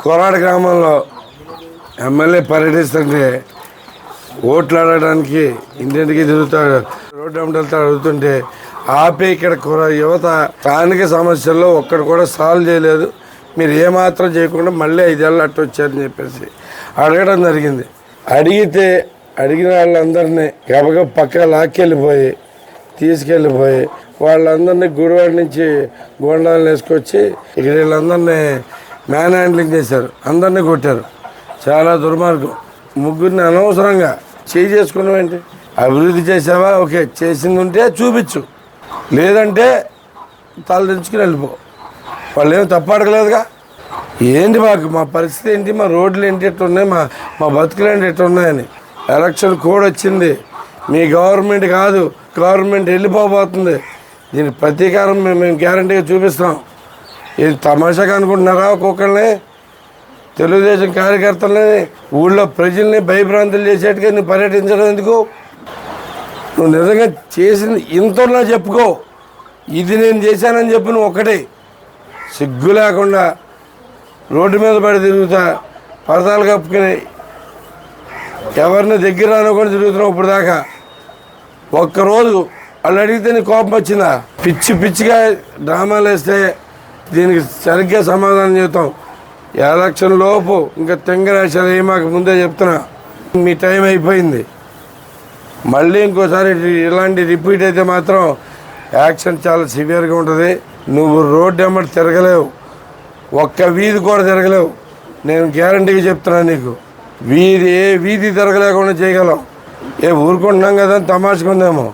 కోరాడ గ్రామంలో ఎమ్మెల్యే పర్యటిస్తుంటే ఓట్లు ఆడడానికి ఇంటింటికి తిరుగుతాడు, రోడ్డు వెళ్తా అడుగుతుంటే ఆపే ఇక్కడ యువత స్థానిక సమస్యల్లో ఒక్కడు కూడా సాల్వ్ చేయలేదు, మీరు ఏమాత్రం చేయకుండా మళ్ళీ 5 ఏళ్ళు అట్టు వచ్చారని చెప్పేసి అడగడం జరిగింది. అడిగిన వాళ్ళందరినీ గబగబ పక్క లాక్కెళ్ళిపోయి తీసుకెళ్ళిపోయి వాళ్ళందరినీ గుడివాడ నుంచి గోండాలు వేసుకొచ్చి ఇక్కడ వీళ్ళందరినీ మ్యాన్ హ్యాండ్లింగ్ చేశారు, అందరినీ కొట్టారు. చాలా దుర్మార్గం. ముగ్గురిని అనవసరంగా చేసుకున్నావేంటి? అభివృద్ధి చేసావా? ఓకే, చేసింది ఉంటే చూపించు, లేదంటే తలదించుకుని వెళ్ళిపో. వాళ్ళు ఏమి తప్పు అడగలేదుగా. ఏంటి మా పరిస్థితి ఏంటి, మా రోడ్లు ఏంటి ఎట్టు ఉన్నాయి, మా బతుకులు ఏంటి ఎట్టు ఉన్నాయని. ఎలక్షన్ కోడ్ వచ్చింది, మీ గవర్నమెంట్ కాదు, గవర్నమెంట్ వెళ్ళిపోబోతుంది. దీని ప్రతీకారం మేము గ్యారంటీగా చూపిస్తాం. ఇది తమాషాగా అనుకుంటున్నారా? ఒక్కొక్కరిని తెలుగుదేశం కార్యకర్తలని ఊళ్ళో ప్రజల్ని భయభ్రాంతులు చేసేట్టుగా నువ్వు పర్యటించడం ఎందుకు? నువ్వు నిజంగా చేసింది ఇంతలో చెప్పుకో, ఇది నేను చేశానని చెప్పి నువ్వు ఒక్కటే. సిగ్గు లేకుండా రోడ్డు మీద పడి తిరుగుతా, పరదాలు కప్పుకుని ఎవరిని దగ్గర అనుకొని తిరుగుతున్నావు ఇప్పుడు దాకా. ఒక్కరోజు వాళ్ళు అడిగితే నీ కోపం వచ్చిందా? పిచ్చిగా డ్రామాలు వేస్తే దీనికి సరిగ్గా సమాధానం చెబుతాం. ఎలక్షన్ లోపు ఇంకా తెంగరాశాలు మాకు ముందే చెప్తున్నా, మీ టైం అయిపోయింది. మళ్ళీ ఇంకోసారి ఇలాంటి రిపీట్ అయితే మాత్రం యాక్షన్ చాలా సివియర్గా ఉంటుంది. నువ్వు రోడ్డు ఎమ్మటి తిరగలేవు, ఒక్క వీధి కూడా తిరగలేవు. నేను గ్యారంటీగా చెప్తున్నాను నీకు. వీధి తిరగలేకుండా చేయగలం. ఊరుకుంటున్నాం కదా అని తమాషకుందేమో.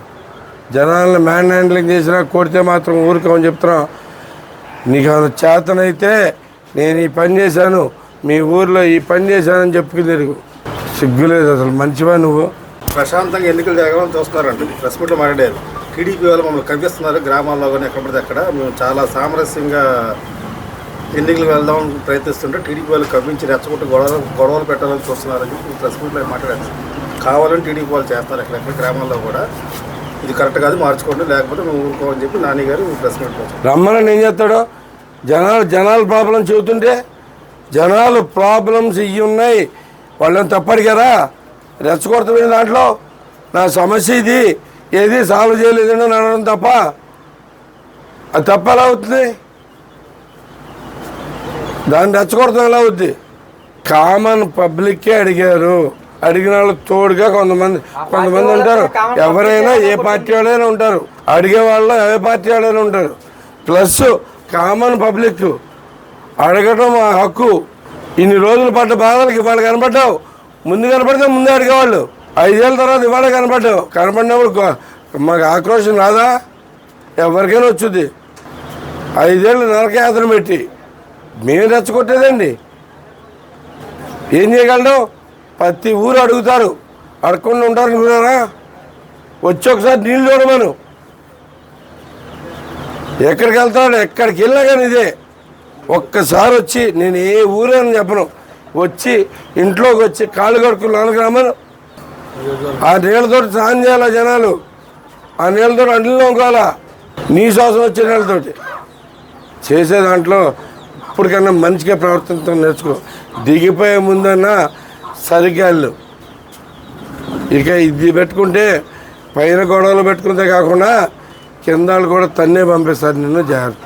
జనాలను మ్యాన్ హ్యాండ్లింగ్ చేసినా కొడితే మాత్రం ఊరుకోమని చెప్తున్నా. నీకు చేతనైతే నేను ఈ పని చేశాను, మీ ఊర్లో ఈ పని చేశానని చెప్పుకుని తిరుగు. సిగ్గులేదు అసలు. మంచివా నువ్వు? ప్రశాంతంగా ఎన్నికలు జరగాలని చూస్తున్నారంట. ప్రెస్ మీట్లో మాట్లాడారు. టీడీపీ వాళ్ళు మమ్మల్ని కనిపిస్తున్నారు గ్రామాల్లో కానీ ఎక్కడ పడితే అక్కడ. మేము చాలా సామరస్యంగా ఎన్నికలు వెళ్దాం ప్రయత్నిస్తుంటే టీడీపీ వాళ్ళు కవ్వించి రెచ్చగొట్టి గొడవలు పెట్టాలని చూస్తున్నారని చెప్పి ప్రెస్ మీట్లో మాట్లాడారు. కావాలని టీడీపీ వాళ్ళు చేస్తారు ఎక్కడెక్కడ గ్రామాల్లో కూడా. ఇది కరెక్ట్ కాదు, మార్చుకోండి, లేకపోతే మేము ఊరుకోమని చెప్పి నాని గారు ప్రెస్ మీట్లో రమ్మని ఏం చేస్తాడో. జనాల ప్రాబ్లమ్స్ చెబుతుంటే జనాలు ప్రాబ్లమ్స్ ఇవి ఉన్నాయి, వాళ్ళని తప్పడిగారా? రెచ్చగొడుతుంది దాంట్లో. నా సమస్య ఇది, ఏది సాల్వ్ చేయలేదని అనడం తప్ప. అది తప్ప ఎలా అవుతుంది? దాన్ని రెచ్చగొడతాం ఎలా అవుద్ది? కామన్ పబ్లిక్కే అడిగారు. అడిగిన వాళ్ళు తోడుగా కొంతమంది ఉంటారు. ఎవరైనా ఏ పార్టీ వాళ్ళైనా ఉంటారు, అడిగే వాళ్ళు ఏ పార్టీ వాళ్ళైనా ఉంటారు. ప్లస్ కామన్ పబ్లిక్ అడగటం మా హక్కు. ఇన్ని రోజులు పడ్డ బాధలకు ఇవాళ కనపడ్డావు. ముందు కనపడితే ముందే అడిగేవాళ్ళు. 5 ఏళ్ళ తర్వాత ఇవాళ కనపడ్డావు. కనపడినప్పుడు మాకు ఆక్రోషం రాదా? ఎవరికైనా వచ్చుద్ది. 5 ఏళ్ళు నరకయాత్ర పెట్టి మేము రెచ్చగొట్టేదండి. ఏం చేయగలడం? ప్రతి ఊరు అడుగుతారు, అడగకుండా ఉంటారు అనుకున్నారా? వచ్చి ఒకసారి నీళ్ళు చూడమను. ఎక్కడికి వెళ్తాడు, ఎక్కడికి వెళ్ళినా కానీ ఇదే. ఒక్కసారి వచ్చి, నేను ఏ ఊరు అని చెప్పను, వచ్చి ఇంట్లోకి వచ్చి కాళ్ళు కడుక్కున్నాను గ్రామను. ఆ నీళ్ళతో స్నానం చేయాల జనాలు, ఆ నీళ్ళతో అంట్లో నోకోవాలా. నీ శ్వాసం వచ్చే నీళ్ళతోటి చేసే దాంట్లో ఇప్పటికన్నా మంచిగా ప్రవర్తించడం నేర్చుకో. దిగిపోయే ముందన్నా సరిగ్గా వెళ్ళు. ఇక ఇది పెట్టుకుంటే పైన గొడవలు పెట్టుకుంటే కాకుండా కింద కూడా తన్నే పంపిస్తారు నిన్ను. జాగ్రత్త.